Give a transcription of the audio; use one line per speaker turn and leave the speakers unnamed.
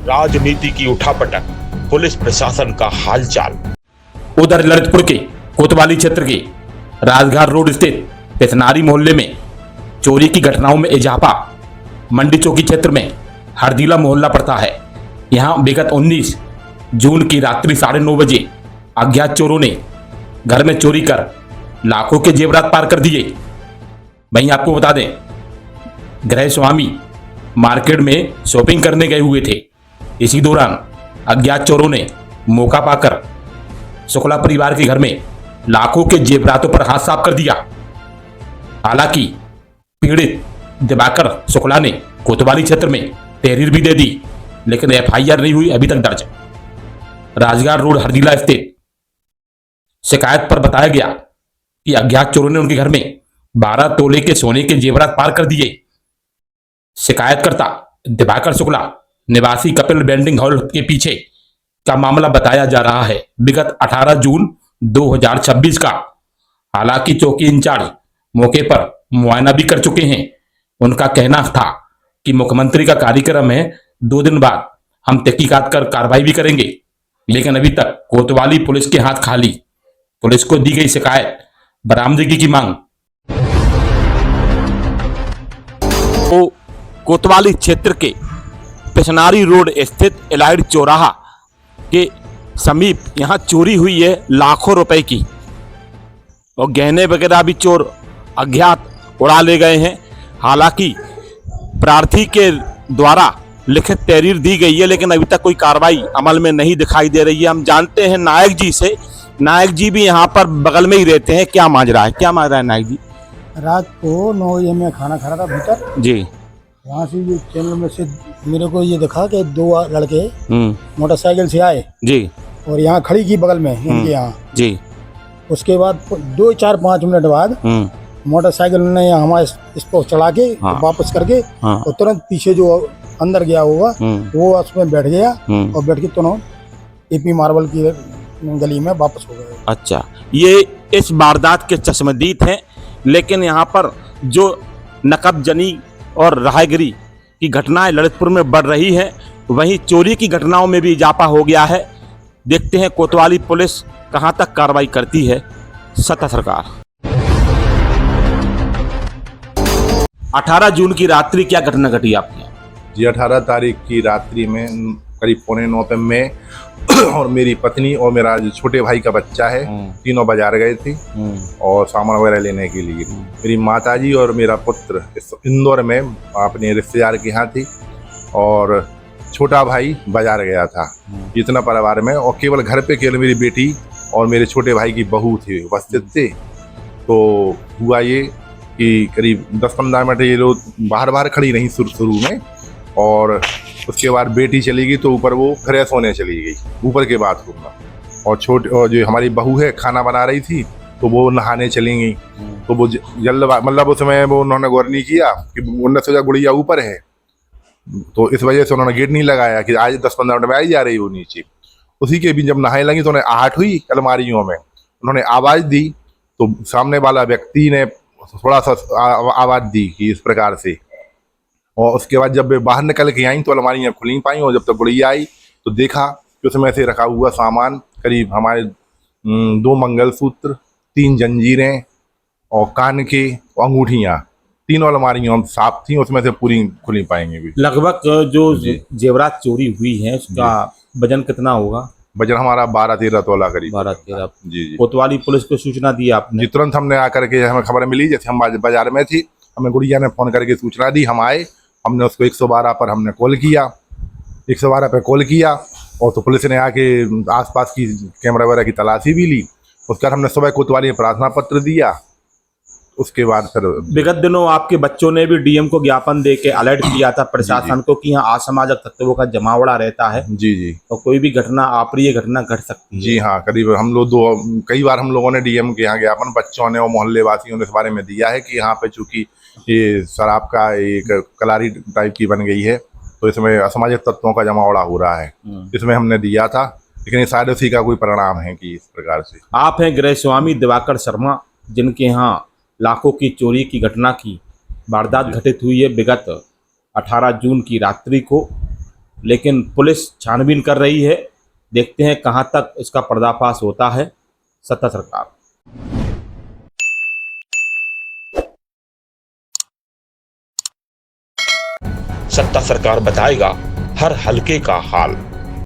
राजनीति की उठापटक, पुलिस प्रशासन का हालचाल।
उधर ललितपुर के कोतवाली क्षेत्र के राजघाट रोड स्थित पेसनारी मोहल्ले में चोरी की घटनाओं में इजाफा। मंडी चौकी क्षेत्र में हरदीला मोहल्ला पड़ता है। यहां विगत 19 जून की रात्रि 9:30 बजे अज्ञात चोरों ने घर में चोरी कर लाखों के जेवरात पार कर दिए। वहीं आपको बता दें, गृह स्वामी मार्केट में शॉपिंग करने गए हुए थे। इसी दौरान अज्ञात चोरों ने मौका पाकर शुक्ला परिवार के घर में लाखों के जेवरातों पर हाथ साफ कर दिया। हालांकि पीड़ित दिवाकर शुक्ला ने कोतवाली क्षेत्र में तहरीर भी दे दी, लेकिन एफआईआर नहीं हुई अभी तक दर्ज। राजघाट रोड हरदीला स्थित शिकायत पर बताया गया कि अज्ञात चोरों ने उनके घर में 12 तोले के सोने के जेवरात पार कर दिए। शिकायतकर्ता दिवाकर शुक्ला निवासी कपिल वेंडिंग हॉल के पीछे का मामला बताया जा रहा है, विगत 18 जून 2026 का। हालांकि चौकी इंचार्ज मौके पर मुआयना भी कर चुके हैं। उनका कहना था कि मुख्यमंत्री का कार्यक्रम है, 2 दिन बाद हम तहकीकात कर कार्रवाई भी करेंगे, लेकिन अभी तक कोतवाली पुलिस के हाथ खाली। पुलिस को दी गई शिकायत, बरामदगी की मांग। तो कोतवाली क्षेत्र के पेसनारी रोड स्थित एलाइड चौराहा के समीप यहां चोरी हुई है लाखों रुपए की, और गहने वगैरह भी चोर अज्ञात उड़ा ले गए हैं। हालांकि प्रार्थी के द्वारा लिखित तहरीर दी गई है, लेकिन अभी तक कोई कार्रवाई अमल में नहीं दिखाई दे रही है। हम जानते हैं नायक जी से, नायक जी भी यहाँ पर बगल में ही रहते हैं। क्या माजरा है, क्या माजरा है नायक जी?
रात को 9 बजे मैं खाना खा रहा था भीतर
जी।
वहाँ से ये चैनल में से मेरे को ये दिखा कि 2 लड़के मोटरसाइकिल से आए
जी,
और यहाँ खड़ी की बगल में इनके यहाँ
जी।
उसके बाद 2, 4, 5 मिनट बाद मोटरसाइकिल ने हमारे इस पर चढ़ा के वापस करके और तुरंत पीछे जो अंदर गया होगा वो उसमें बैठ गया और बैठ के तुरंत एपी मार्बल की गली में वापस हो गए।
अच्छा, ये इस वारदात के चश्मदीद हैं, लेकिन यहाँ पर जो नकबजनी और राहगीरी की घटनाएं ललितपुर में बढ़ रही हैं, वहीं चोरी की घटनाओं में भी इजाफा हो गया है। देखते हैं कोतवाली पुलिस कहां तक कार्रवाई करती है। सत्ता सरकार। 18 जून की रात्रि क्या घटना घटी आपके यहाँ?
जी, 18 तारीख की रात्रि में करीब 8:45 पे मैं और मेरी पत्नी और मेरा जो छोटे भाई का बच्चा है, तीनों बाजार गए थे और सामान वगैरह लेने के लिए। मेरी माताजी और मेरा पुत्र इंदौर में अपने रिश्तेदार के यहाँ थी और छोटा भाई बाजार गया था। इतना परिवार में, और केवल घर पे केवल मेरी बेटी और मेरे छोटे भाई की बहू थे उपस्थित थे। तो हुआ ये कि करीब 10-15 मिनट ये लोग बाहर खड़ी रही शुरू में, और उसके बाद बेटी चली गई तो ऊपर वो फ्रेश होने चली गई ऊपर के बाथरूम में, और जो हमारी बहू है खाना बना रही थी तो वो नहाने चली गई। तो वो जल्द मतलब उसमें वो उन्होंने गौर नहीं किया कि उन्होंने सोचा गुड़िया ऊपर है, तो इस वजह से उन्होंने गेट नहीं लगाया कि आज 10-15 मिनट में आई जा रही वो नीचे। उसी के भी जब नहाने लगी तो उन्हें आहट हुई अलमारियों में, उन्होंने आवाज़ दी तो सामने वाला व्यक्ति ने थोड़ा सा आवाज़ दी कि इस प्रकार से, और उसके बाद जब वे बाहर निकल के आई तो अलमारियाँ खुल नहीं पाई, और जब तक गुड़िया आई तो देखा कि उसमें से रखा हुआ सामान करीब हमारे 2 मंगलसूत्र, 3 जंजीरें और कान के अंगूठियाँ, तीनों अलमारियाँ साफ थी, उसमें से पूरी खुल नहीं पाएंगे भी।
लगभग जो जेवरात चोरी हुई है उसका वजन कितना होगा?
वजन हमारा 12-13 तोला करीब।
12-13।
जी।
कोतवाली पुलिस को सूचना दी आपने?
जी, तुरंत हमने आकर के, हमें खबर मिली, जैसे हम बाजार में थी, हमें गुड़िया ने फ़ोन करके सूचना दी, हम आए, हमने उसको 112 पर हमने कॉल किया, 112 पे कॉल किया, और तो पुलिस ने आके आसपास की कैमरा वगैरह की तलाशी भी ली। उसके बाद हमने सुबह कोतवाली में प्रार्थना पत्र दिया। उसके बाद फिर
विगत दिनों आपके बच्चों ने भी डीएम को ज्ञापन दे के अलर्ट किया था प्रशासन को कि यहाँ असामाजिक तत्वों का जमावड़ा रहता है।
जी।
और कोई भी घटना अप्रिय घटना घट सकती है।
जी हाँ, करीब हम लोग कई बार हम लोगों ने डीएम के यहाँ ज्ञापन बच्चों ने और मोहल्ले वासियों ने इस बारे में दिया है कि यहाँ पे चूंकि ये शराब का एक कलारी टाइप की बन गई है, तो इसमें असामाजिक तत्वों का जमावड़ा हो रहा है। इसमें हमने दिया था, लेकिन ये शायद उसी का कोई परिणाम है कि इस प्रकार से।
आप हैं गृह स्वामी दिवाकर शर्मा, जिनके यहाँ लाखों की चोरी की घटना की वारदात घटित हुई है विगत 18 जून की रात्रि को। लेकिन पुलिस छानबीन कर रही है। देखते हैं कहां तक इसका पर्दाफाश होता है। सत्ता सरकार।
सत्ता सरकार बताएगा हर हलके का हाल।